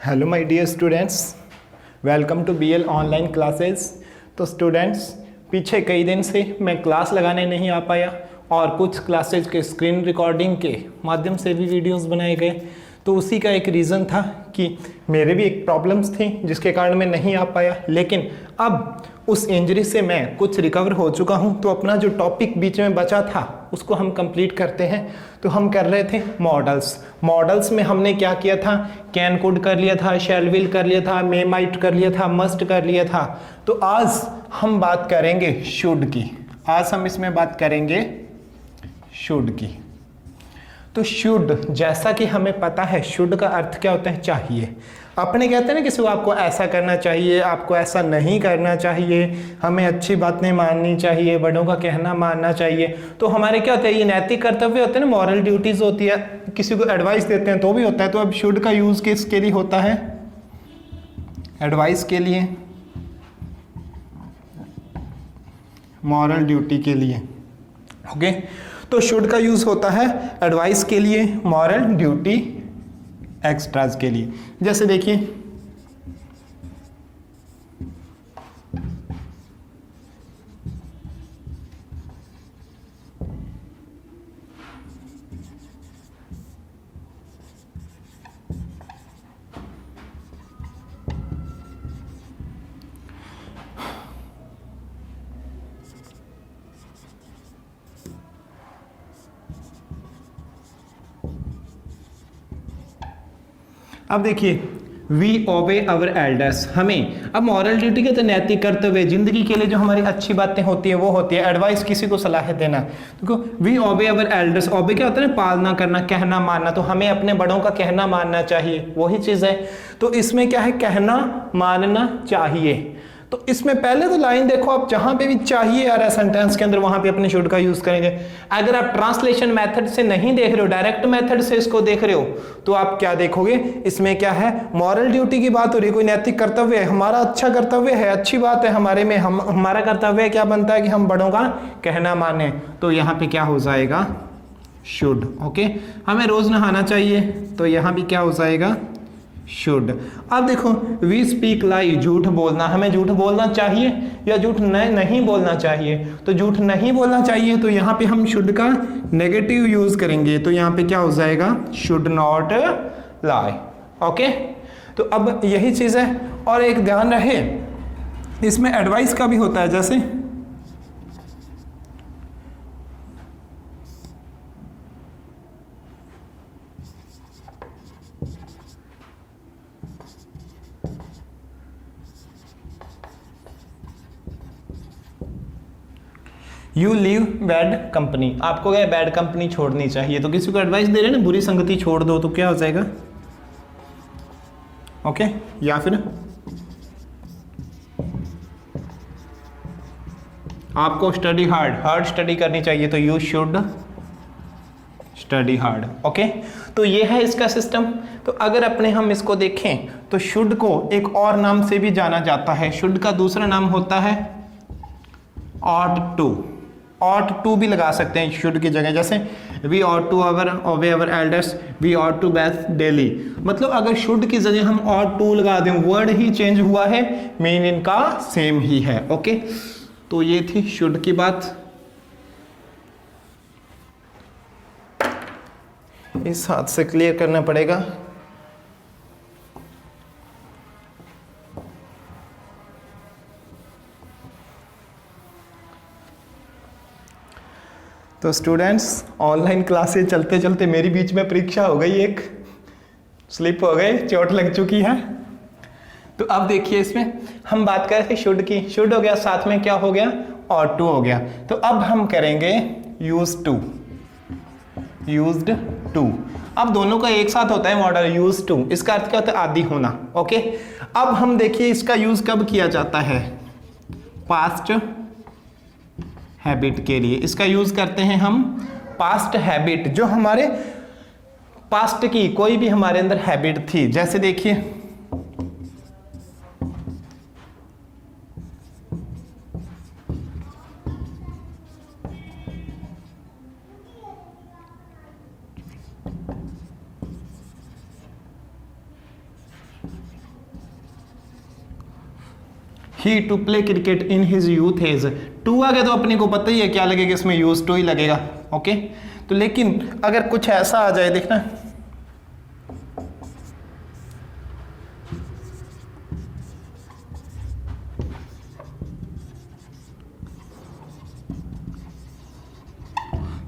Hello my dear students, welcome to BL online classes. तो students, पीछे कई दिन से मैं क्लास लगाने नहीं आ पाया और कुछ क्लासेज के स्क्रीन रिकॉर्डिंग के माध्यम से भी वीडियोस बनाए गए। तो उसी का एक रीज़न था कि मेरे भी एक प्रॉब्लम्स थी जिसके कारण मैं नहीं आ पाया, लेकिन अब उस इंजरी से मैं कुछ रिकवर हो चुका हूं। तो अपना जो टॉपिक बीच में बचा था उसको हम कंप्लीट करते हैं। तो हम कर रहे थे मॉडल्स में हमने क्या किया था, कैन कुड कर लिया था, शैल विल कर लिया था, मे माइट कर लिया था, मस्ट कर लिया था। तो आज हम बात करेंगे शुड की। आज हम इसमें बात करेंगे शुड की। तो शुड, जैसा कि हमें पता है शुड का अर्थ क्या होता है, चाहिए। अपने कहते हैं ना किसी को आपको ऐसा करना चाहिए, आपको ऐसा नहीं करना चाहिए, हमें अच्छी बातें माननी चाहिए, बड़ों का कहना मानना चाहिए। तो हमारे क्या होता है, ये नैतिक कर्तव्य होते हैं ना, मॉरल ड्यूटीज होती है। किसी को एडवाइस देते हैं तो भी होता है। तो अब शुड का यूज किसके लिए होता है, एडवाइस के लिए, मॉरल ड्यूटी के लिए। ओके, तो शुड का यूज होता है एडवाइस के लिए, मॉरल ड्यूटी, एक्स्ट्राज के लिए। जैसे देखिए, अब देखिए, वी ओबे अवर एल्डर्स। हमें अब मॉरल ड्यूटी के तो नैतिक कर्तव्य, जिंदगी के लिए जो हमारी अच्छी बातें होती है वो होती है एडवाइस, किसी को सलाह देना। देखो, वी ओबे अवर एल्डर्स, ओबे क्या होता है ना, पालना करना, कहना मानना। तो हमें अपने बड़ों का कहना मानना चाहिए, वही चीज है। तो इसमें क्या है, कहना मानना चाहिए। तो इसमें पहले तो लाइन देखो, आप जहां पे भी चाहिए आ रहा है सेंटेंस के अंदर, वहां पे अपने शुड का यूज करेंगे। अगर आप ट्रांसलेशन मेथड से नहीं देख रहे हो, डायरेक्ट मेथड से इसको देख रहे हो, तो आप क्या देखोगे, इसमें क्या है, मॉरल ड्यूटी की बात हो रही है, कोई नैतिक कर्तव्य है, हमारा अच्छा कर्तव्य है, अच्छी बात है हमारे में। हमारा कर्तव्य क्या बनता है कि हम बड़ों का कहना माने। तो यहाँ पे क्या हो जाएगा, शुड। ओके, हमें रोज नहाना चाहिए, तो यहाँ भी क्या हो जाएगा, शुड। अब देखो, वी स्पीक लाई, झूठ बोलना। हमें झूठ बोलना चाहिए या झूठ नहीं बोलना चाहिए। तो झूठ नहीं बोलना चाहिए, तो यहाँ पे हम शुड का नेगेटिव यूज करेंगे। तो यहाँ पे क्या हो जाएगा, शुड नॉट लाई। ओके, तो अब यही चीज है। और एक ध्यान रहे, इसमें एडवाइस का भी होता है। जैसे यू लीव बैड कंपनी, आपको क्या बैड कंपनी छोड़नी चाहिए। तो किसी को एडवाइस दे रहे हैं ना, बुरी संगति छोड़ दो, तो क्या हो जाएगा, ओके। या फिर आपको स्टडी हार्ड स्टडी करनी चाहिए, तो you should study hard. Okay, तो ये है इसका सिस्टम। तो अगर अपने हम इसको देखें तो शुड को एक और नाम से भी जाना जाता है। शुड का दूसरा नाम होता है ऑट टू भी लगा सकते हैं शुड की जगह। जैसे we ought to obey our elders, we ought to bathe daily. मतलब अगर शुड की जगह हम ऑट टू लगा दें, वर्ड ही चेंज हुआ है, मीन इनका सेम ही है। ओके, तो ये थी शुड की बात। इस हाथ से क्लियर करना पड़ेगा। तो स्टूडेंट्स, ऑनलाइन क्लासेस चलते चलते मेरी बीच में परीक्षा हो गई, एक स्लिप हो गई, चोट लग चुकी है। तो अब देखिए, इसमें हम बात कर रहे थे शुड की। शुड हो गया, साथ में क्या हो गया, ऑट टू हो गया। तो अब हम करेंगे यूज्ड टू। अब दोनों का एक साथ होता है मॉडल, यूज्ड टू। इसका अर्थ क्या होता है, आदि होना। ओके, अब हम देखिए इसका यूज कब किया जाता है, पास्ट हैबिट के लिए। इसका यूज करते हैं हम पास्ट हैबिट, जो हमारे पास्ट की कोई भी हमारे अंदर हैबिट थी। जैसे देखिए, he to play cricket in his youth age. टू आ गया तो अपने को पता ही है क्या लगेगा, इसमें यूज टू ही लगेगा। ओके, तो लेकिन अगर कुछ ऐसा आ जाए, देखना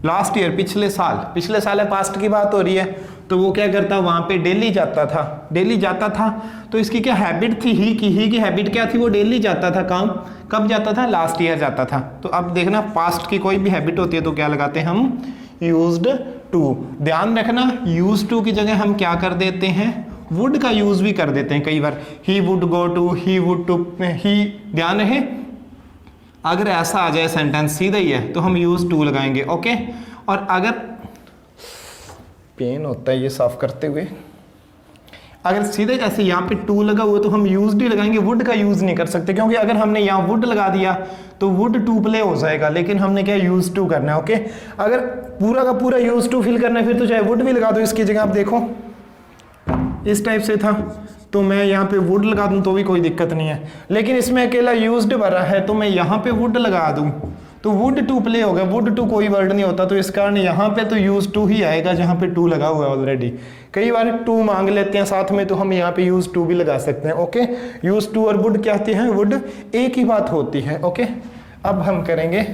लास्ट ईयर, पिछले साल है, पास्ट की बात हो रही है, तो वो क्या करता, वहां पे डेली जाता था। तो इसकी क्या हैबिट थी, ही की हैबिट क्या थी, वो डेली जाता था काम। कब जाता था, लास्ट ईयर जाता था। तो अब देखना पास्ट की कोई भी हैबिट होती है तो क्या लगाते हैं हम, यूज्ड टू। ध्यान रखना यूज टू की जगह हम क्या कर देते हैं, वुड का यूज भी कर देते हैं कई बार, he would go to, he would to, he. ध्यान रहे अगर ऐसा आ जाए सेंटेंस सीधा ही है तो हम यूज टू लगाएंगे। ओके, और अगर पेन होता है ये साफ करते हुए, अगर सीधे ऐसे यहाँ पे टू लगा हुआ तो हम यूज ही लगाएंगे, वुड का यूज नहीं कर सकते, क्योंकि अगर हमने यहाँ वुड लगा दिया तो वुड टू प्ले हो जाएगा, लेकिन हमने क्या यूज टू करना है। ओके, अगर पूरा का पूरा यूज टू फिल करना है फिर तो चाहे वुड भी लगा दो इसकी जगह। आप देखो इस टाइप से था तो मैं यहाँ पे वुड लगा दूं तो भी कोई दिक्कत नहीं है, लेकिन इसमें अकेला यूज्ड भरा है तो मैं यहाँ पे वुड लगा दूं तो वुड टू प्ले हो गया, वुड टू कोई वर्ड नहीं होता, तो इस कारण यहाँ पे तो यूज टू ही आएगा जहाँ पे टू लगा हुआ है ऑलरेडी। कई बार टू मांग लेते हैं साथ में तो हम यहाँ पे यूज टू भी लगा सकते हैं। ओके, यूज टू और वुड क्या होती है, वुड एक ही बात होती है। ओके, अब हम करेंगे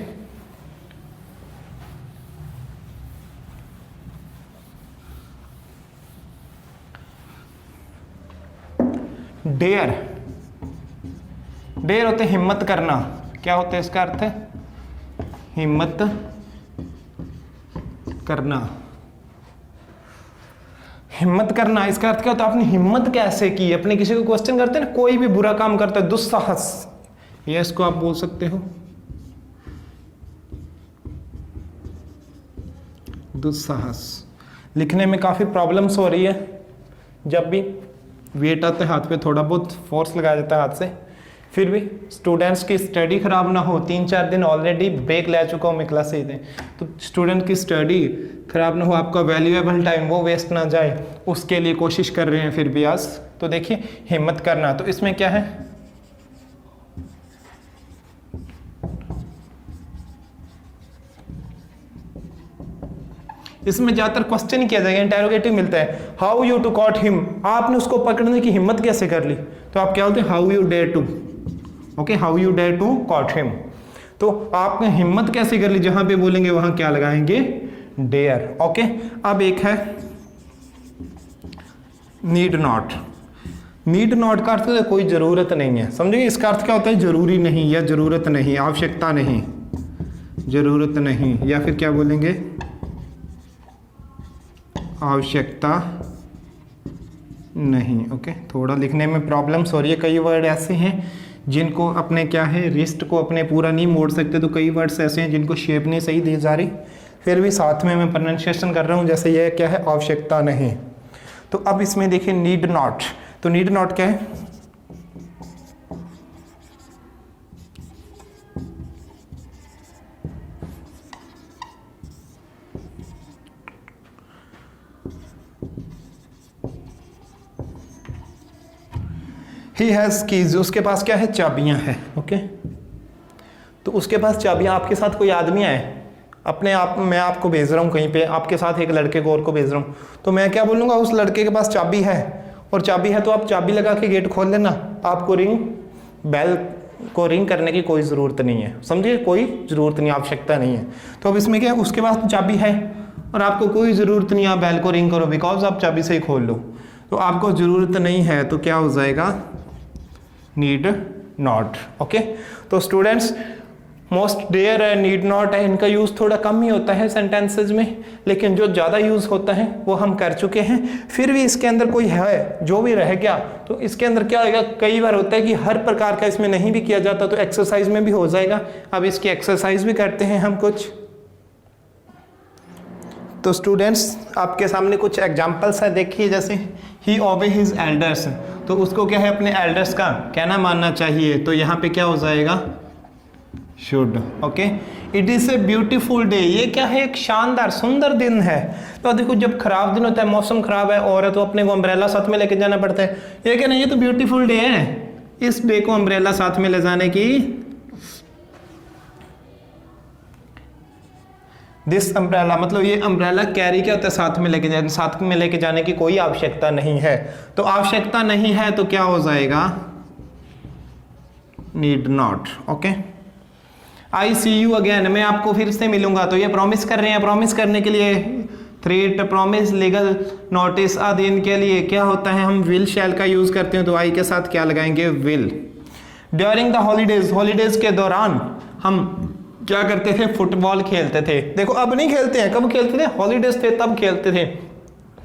डेयर। डेयर होते हिम्मत करना। क्या होता है इसका अर्थ है, हिम्मत करना। हिम्मत करना इसका अर्थ क्या होता है, आपने हिम्मत कैसे की। अपने किसी को क्वेश्चन करते हैं ना, कोई भी बुरा काम करता है, दुस्साहस, ये इसको आप बोल सकते हो दुस्साहस। लिखने में काफी प्रॉब्लम्स हो रही है, जब भी वेट आता है हाथ पे थोड़ा बहुत फोर्स लगाया जाता है हाथ से, फिर भी स्टूडेंट्स की स्टडी खराब ना हो। 3-4 दिन ऑलरेडी ब्रेक ले चुका हूँ मैं क्लास से, तो स्टूडेंट की स्टडी खराब ना हो, आपका वैल्यूएबल टाइम वो वेस्ट ना जाए, उसके लिए कोशिश कर रहे हैं फिर भी आज। तो देखिए हिम्मत करना, तो इसमें क्या है, इसमें ज्यादातर क्वेश्चन ही किया जाएगा, इंटेरोगेटिव मिलता है। How you to caught him, आपने उसको पकड़ने की हिम्मत कैसे कर ली, तो आप क्या बोलते हैं, how you dare to. Okay, how you dare to caught him, तो आपने हिम्मत कैसे कर ली, जहां पे बोलेंगे वहां क्या लगाएंगे, डेयर। ओके, अब एक है नीड नॉट। नीड नॉट का अर्थ है कोई जरूरत नहीं है, समझिए इसका अर्थ क्या होता है, जरूरी नहीं या जरूरत नहीं, आवश्यकता नहीं, जरूरत नहीं, या फिर क्या बोलेंगे, आवश्यकता नहीं। ओके, थोड़ा लिखने में प्रॉब्लम्स हो रही है, कई वर्ड ऐसे हैं जिनको अपने क्या है, रिस्ट को अपने पूरा नहीं मोड़ सकते, तो कई वर्ड्स ऐसे हैं जिनको शेप नहीं सही दी जा रही, फिर भी साथ में मैं प्रोनाउंसिएशन कर रहा हूँ। जैसे ये क्या है, आवश्यकता नहीं। तो अब इसमें देखिए नीड नॉट, तो नीड नॉट क्या है, ही हैज़ कीज, उसके पास क्या है, चाबियां हैं। ओके, तो उसके पास चाबियां, आपके साथ कोई आदमी आए, अपने आप मैं आपको भेज रहा हूँ कहीं पे, आपके साथ एक लड़के को और को भेज रहा हूँ, तो मैं क्या बोलूँगा, उस लड़के के पास चाबी है, और चाबी है तो आप चाबी लगा के गेट खोल लेना, आपको बेल को रिंग करने की कोई ज़रूरत नहीं है, समझिए कोई ज़रूरत नहीं, आवश्यकता नहीं है। तो अब इसमें क्या है, उसके पास चाबी है और आपको कोई ज़रूरत नहीं आप बेल को रिंग करो, बिकॉज आप चाबी से ही खोल लो, तो आपको ज़रूरत नहीं है, तो क्या हो जाएगा, नीड नॉट। ओके, तो स्टूडेंट्स मोस्ट डेयर है, नीड नॉट है, इनका यूज़ थोड़ा कम ही होता है सेंटेंसेज में, लेकिन जो ज़्यादा यूज़ होता है वो हम कर चुके हैं। फिर भी इसके अंदर कोई है जो भी रह गया, तो इसके अंदर क्या होगा, कई बार होता है कि हर प्रकार का इसमें नहीं भी किया जाता, तो एक्सरसाइज में भी हो जाएगा। अब इसकी एक्सरसाइज भी करते हैं हम कुछ। तो स्टूडेंट्स आपके सामने कुछ एग्जाम्पल्स है, देखिए जैसे ही ओबे हिज एल्डर्स, तो उसको क्या है, अपने एल्डर्स का कहना मानना चाहिए, तो यहाँ पे क्या हो जाएगा, should. Okay, it is a beautiful day, ये क्या है, एक शानदार सुंदर दिन है। तो देखो जब खराब दिन होता है, मौसम खराब है और तो अपने को अम्ब्रेला साथ में लेके जाना पड़ता है, ये क्या नहीं, ये तो ब्यूटीफुल डे है, इस डे को अम्ब्रेला साथ में ले जाने की, दिस अम्ब्रेला मतलब ये अम्ब्रेला कैरी क्या होता है, साथ में लेके जाने की कोई आवश्यकता नहीं है। तो आवश्यकता नहीं है तो क्या हो जाएगा, need not. Okay, I see you again, मैं आपको फिर से मिलूंगा। तो ये प्रॉमिस कर रहे हैं, प्रॉमिस करने के लिए थ्रेट, प्रॉमिस, लीगल नोटिस आदि इनके लिए क्या होता है, हम विल शैल का यूज करते हैं। तो आई के साथ क्या लगाएंगे, will. During the holidays, holidays के दौरान हम क्या करते थे, फुटबॉल खेलते थे। देखो अब नहीं खेलते हैं, कब खेलते थे, हॉलीडेज थे तब खेलते थे।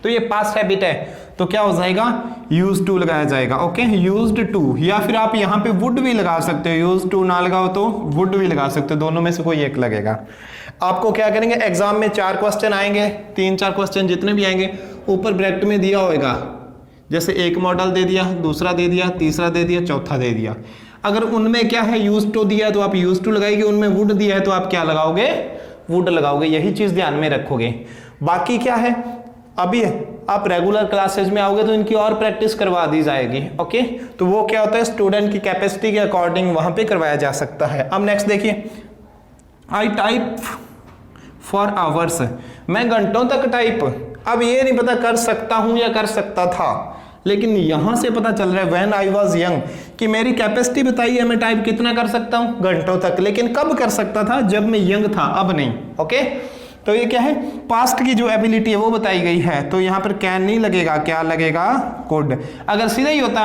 तो ये पास्ट हैबिट है, तो क्या हो जाएगा, यूज टू लगाया जाएगा। ओके, यूज्ड टू, या फिर आप यहाँ पे वुड भी लगा सकते हो, यूज टू ना लगाओ तो वुड भी लगा सकते हो, दोनों में से कोई एक लगेगा। आपको क्या करेंगे, एग्जाम में 4 क्वेश्चन आएंगे, 3-4 क्वेश्चन जितने भी आएंगे ऊपर ब्रैकेट में दिया होगा, जैसे एक मॉडल दे दिया, दूसरा दे दिया, तीसरा दे दिया, चौथा दे दिया। अगर उनमें क्या है, यूज टू दिया है तो आप यूज टू लगाएंगे, उनमें वुड दिया है तो आप क्या लगाओगे, वुड लगाओगे। यही चीज ध्यान में रखोगे। बाकी क्या है, अभी आप रेगुलर क्लासेज में आओगे तो इनकी और प्रैक्टिस करवा दी जाएगी। ओके, तो वो क्या होता है, स्टूडेंट की कैपेसिटी के अकॉर्डिंग वहां पे करवाया जा सकता है। अब नेक्स्ट देखिए, आई टाइप फॉर आवर्स, मैं घंटों तक टाइप। अब ये नहीं पता कर सकता हूं या कर सकता था, लेकिन यहां से पता चल रहा है व्हेन आई वाज यंग कि मेरी कैपेसिटी बताई है, मैं टाइप कितना कर सकता हूं, घंटों तक। लेकिन कब कर सकता था, जब मैं यंग था, अब नहीं। ओके, तो ये क्या है, पास्ट की जो एबिलिटी है वो बताई गई है। तो यहां पर कैन नहीं लगेगा, क्या लगेगा, कुड। अगर सीधा ही होता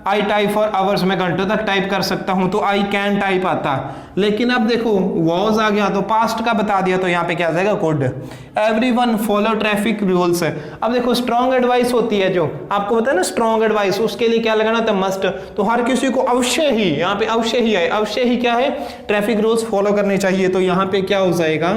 आई टाइप फॉर आवर्स, मैं घंटों तक टाइप कर सकता हूं, तो आई कैन टाइप आता। लेकिन अब देखो वॉज आ गया तो पास्ट का बता दिया, तो यहाँ पे क्या आ जाएगा, could. Everyone follow traffic rules. अब देखो स्ट्रॉन्ग एडवाइस होती है, जो आपको पता है ना, स्ट्रॉन्ग एडवाइस, उसके लिए क्या लगाना था, मस्ट। तो हर किसी को अवश्य ही, यहाँ पे अवश्य ही है, अवश्य ही क्या है, ट्रैफिक रूल्स फॉलो करने चाहिए। तो यहाँ पे क्या हो जाएगा,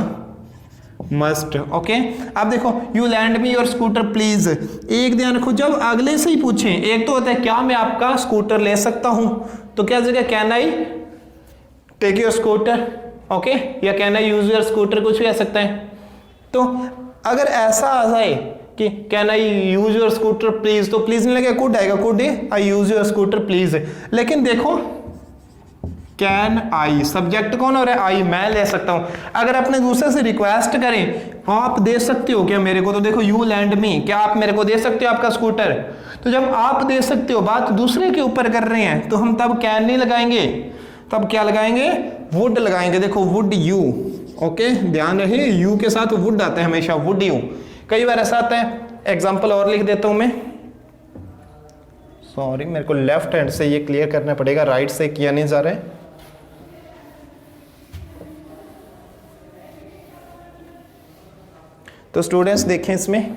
मस्ट। ओके, अब देखो you land me your scooter please. एक ध्यान रखो, जब अगले से ही पूछें, एक तो होता है क्या मैं आपका स्कूटर ले सकता हूं, तो क्या जगह can I take your scooter, okay, या can I use your scooter, कुछ भी आ सकता है। तो अगर ऐसा आ जाए कि can I use your scooter please, तो प्लीज नहीं लगेगा, कुड आएगा, could I use your scooter please. लेकिन देखो कैन आई, सब्जेक्ट कौन हो रहा है, आई, मैं ले सकता हूं। अगर अपने दूसरे से रिक्वेस्ट करें, आप दे सकते हो क्या मेरे को, तो देखो यू लैंड मी, क्या आप मेरे को दे सकते हो आपका स्कूटर। तो जब आप दे सकते हो, बात दूसरे के ऊपर कर रहे हैं, तो हम तब कैन नहीं लगाएंगे, तब क्या लगाएंगे, वुड लगाएंगे। देखो वुड यू, ओके, ध्यान रहे यू के साथ वुड आता है हमेशा, वुड यू। कई बार ऐसा आता है, एग्जाम्पल और लिख देता हूं मैं, सॉरी मेरे को लेफ्ट हैंड से ये क्लियर करना पड़ेगा, राइट से किया नहीं जा रहा है। तो स्टूडेंट्स देखें इसमें,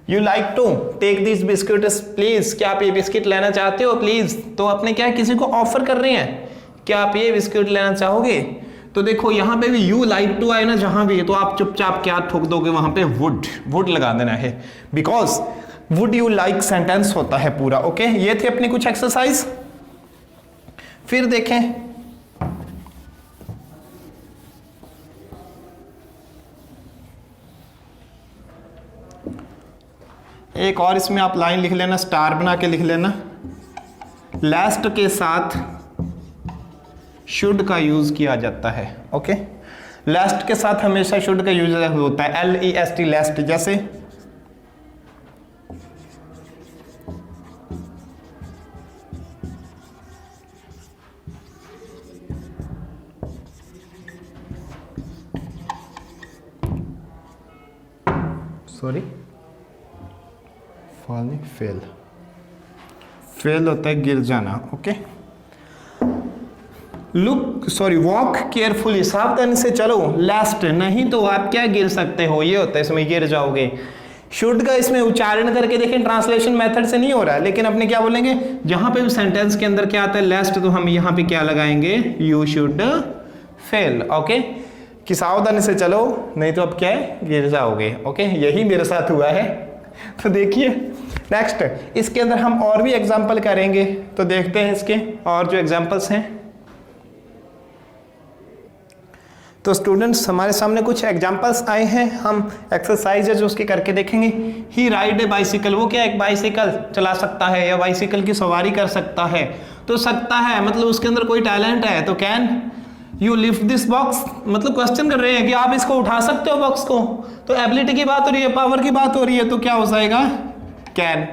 you like to take this biscuits please, क्या आप ये बिस्किट लेना चाहते हो प्लीज। तो अपने क्या किसी को ऑफर कर रहे हैं, क्या आप ये बिस्किट लेना चाहोगे। तो देखो यहां पे भी यू लाइक टू आए ना जहां भी, तो आप चुपचाप क्या ठोक दोगे, वहां पे वुड, वुड लगा देना है, because would you like sentence होता है पूरा। ओके, ये थे अपनी कुछ एक्सरसाइज। फिर देखें, एक और इसमें आप लाइन लिख लेना, स्टार बना के लिख लेना, लास्ट के साथ शुड का यूज किया जाता है। ओके, लास्ट के साथ हमेशा शुड का यूज होता है, LEST लास्ट। जैसे सॉरी फॉलिंग, फेल, फेल होता है गिर जाना। Okay, look sorry walk carefully, सावधानी से चलो, लास्ट, नहीं तो आप क्या गिर सकते हो, ये होता है इसमें गिर जाओगे। शुड का इसमें उच्चारण करके देखें, ट्रांसलेशन मेथड से नहीं हो रहा है, लेकिन अपने क्या बोलेंगे, जहां पे भी सेंटेंस के अंदर क्या आता है, लास्ट, तो हम यहां पे क्या लगाएंगे, यू शुड फेल। ओके, कि सावधानी से चलो नहीं तो अब क्या है, गिर जाओगे। ओके, यही मेरे साथ हुआ है, तो देखिए नेक्स्ट इसके अंदर हम और भी एग्जाम्पल करेंगे, तो देखते हैं इसके और जो एग्जाम्पल्स हैं। तो स्टूडेंट्स हमारे सामने कुछ एग्जाम्पल्स आए हैं, हम एक्सरसाइजेज उसके करके देखेंगे। ही राइड ए बाइसिकल, वो क्या एक बाइसिकल चला सकता है या बाइसिकल की सवारी कर सकता है। तो सकता है मतलब उसके अंदर कोई टैलेंट है। तो can you lift this box, मतलब क्वेश्चन कर रहे हैं कि आप इसको उठा सकते हो बॉक्स को। तो एबिलिटी की बात हो रही है, पावर की बात हो रही है, तो क्या हो जाएगा can.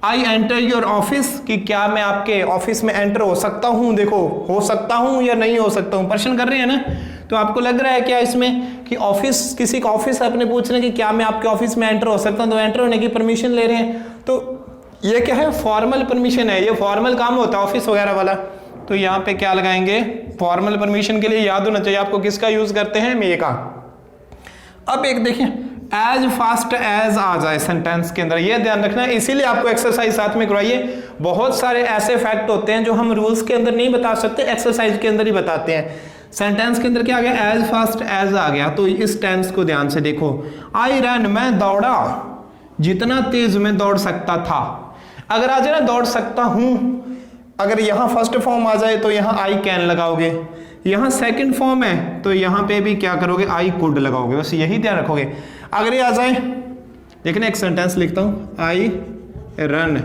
I enter your office, कि क्या मैं आपके ऑफिस में एंटर हो सकता हूं। देखो हो सकता हूं या नहीं हो सकता हूं, प्रश्न कर रहे हैं ना। तो आपको लग रहा है क्या इसमें कि ऑफिस, किसी का ऑफिस अपने पूछ रहे हैं कि क्या मैं आपके ऑफिस में एंटर हो सकता हूं, तो एंटर होने की परमिशन ले रहे हैं। तो ये क्या है, फॉर्मल परमिशन है, ये फॉर्मल काम होता है ऑफिस वगैरह वाला। तो यहाँ पे क्या लगाएंगे, फॉर्मल परमिशन के लिए याद होना चाहिए आपको किसका यूज करते हैं, मे का। अब एक देखिए एज फास्ट एज आ जाए सेंटेंस के अंदर, ये ध्यान रखना है, इसीलिए आपको एक्सरसाइज साथ में करवाइए। बहुत सारे ऐसे फैक्ट होते हैं जो हम रूल्स के अंदर नहीं बता सकते, एक्सरसाइज के अंदर ही बताते हैं। सेंटेंस के अंदर क्या आ गया, एज फास्ट एज आ गया, तो इस टेंस को ध्यान से देखो। आई रन, मैं दौड़ा, जितना तेज मैं दौड़ सकता था। अगर आ जाए ना दौड़ सकता हूं, अगर यहां फर्स्ट फॉर्म आ जाए तो यहां आई कैन लगाओगे, यहां सेकंड फॉर्म है तो यहां पे भी क्या करोगे, आई कुड लगाओगे, बस यही ध्यान रखोगे। अगर ये आ जाए, देखना एक सेंटेंस लिखता हूं, I run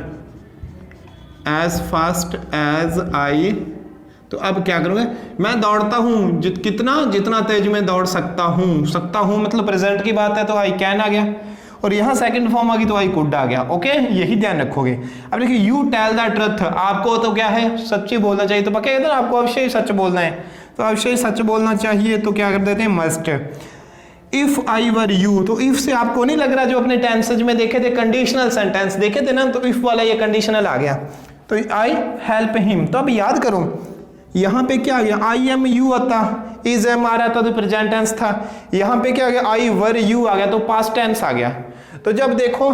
as fast as I, तो अब क्या करोगे, मैं दौड़ता हूं जितना तेज मैं दौड़ सकता हूं मतलब प्रेजेंट की बात है तो आई कैन आ गया, और यहां सेकंड फॉर्म आ गई तो आई कुड आ गया। ओके, यही ध्यान रखोगे। अब देखिए यू टेल द ट्रुथ, आपको तो क्या है, सच्ची बोलना चाहिए। तो पक्का कहते हैं आपको अवश्य ही सच बोलना है, तो अवश्य ही सच बोलना चाहिए, तो क्या कर देते हैं, must. If I were you, तो इफ से आपको नहीं लग रहा, जो अपने टेंसेज में देखे थे कंडीशनल सेंटेंस देखे थे ना, तो इफ वाला ये कंडीशनल आ गया। तो आई हेल्प हिम, तो अब याद करो यहां पे क्या आ गया, आई एम यू आता, इज एम आ रहा था तो प्रेजेंट टेंस था। यहां पे क्या आ गया, आई वर यू आ गया तो पास्ट टेंस आ गया। तो जब देखो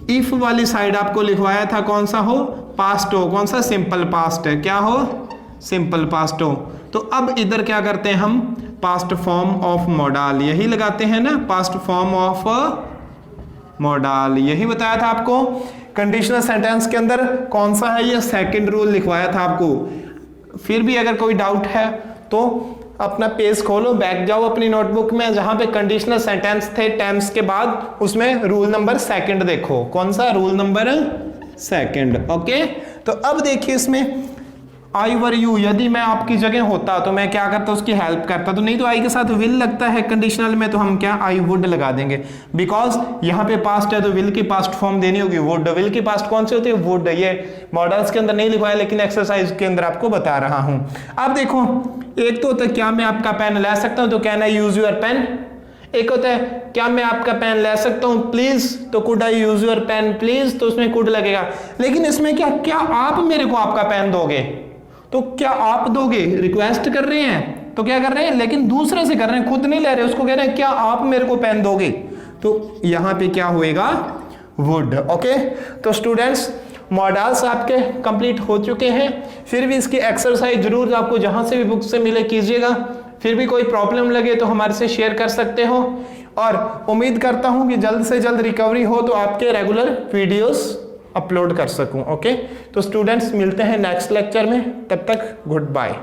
इफ वाली साइड आपको लिखवाया था कौन सा हो, पास्ट हो, कौन सा, सिंपल पास्ट है, क्या हो, सिंपल पास्ट हो। तो अब इधर क्या करते हैं हम, पास्ट फॉर्म ऑफ मॉडल, यही लगाते हैं ना, पास्ट फॉर्म ऑफ मॉडल, यही बताया था आपको। कंडीशनल सेंटेंस के अंदर कौन सा है, ये सेकंड रूल लिखवाया था आपको। फिर भी अगर कोई डाउट है तो अपना पेज खोलो, बैक जाओ अपनी नोटबुक में, जहां पे कंडीशनल सेंटेंस थे टेंस के बाद, उसमें रूल नंबर सेकंड देखो, कौन सा, रूल नंबर सेकंड। ओके, तो अब देखिए इसमें आई वर यू, यदि मैं आपकी जगह होता तो मैं क्या करता, उसकी हेल्प करता। तो नहीं तो आई के साथ विल लगता है कंडीशनल में, तो हम क्या, आई वुड लगा देंगे, बिकॉज यहाँ पे पास्ट है तो विल की पास्ट फॉर्म देनी होगी, वुड। विल की पास्ट कौन सी होती है, वुड। ये मॉडल्स के अंदर नहीं लिखवाया, लेकिन एक्सरसाइज के अंदर आपको बता रहा हूं। अब देखो एक तो होता है क्या मैं आपका पेन ले सकता हूं, तो can I use your pen. एक होता है क्या मैं आपका पेन ले सकता हूं प्लीज, तो could I use your pen please, तो उसमें कुड लगेगा। लेकिन इसमें क्या आप मेरे को आपका पेन दोगे, तो क्या आप दोगे, रिक्वेस्ट कर रहे हैं तो क्या कर रहे हैं, लेकिन दूसरे से कर रहे हैं, खुद नहीं ले रहे, उसको कह रहे हैं क्या आप मेरे को पेन दोगे, तो यहां पे क्या होएगा, वुड। ओके, तो स्टूडेंट्स मॉडल्स आपके कंप्लीट हो चुके हैं। फिर भी इसकी एक्सरसाइज जरूर आपको जहां से भी बुक से मिले कीजिएगा। फिर भी कोई प्रॉब्लम लगे तो हमारे से शेयर कर सकते हो, और उम्मीद करता हूं कि जल्द से जल्द रिकवरी हो तो आपके रेगुलर वीडियोस अपलोड कर सकूं। ओके, तो स्टूडेंट्स मिलते हैं नेक्स्ट लेक्चर में, तब तक गुड बाय।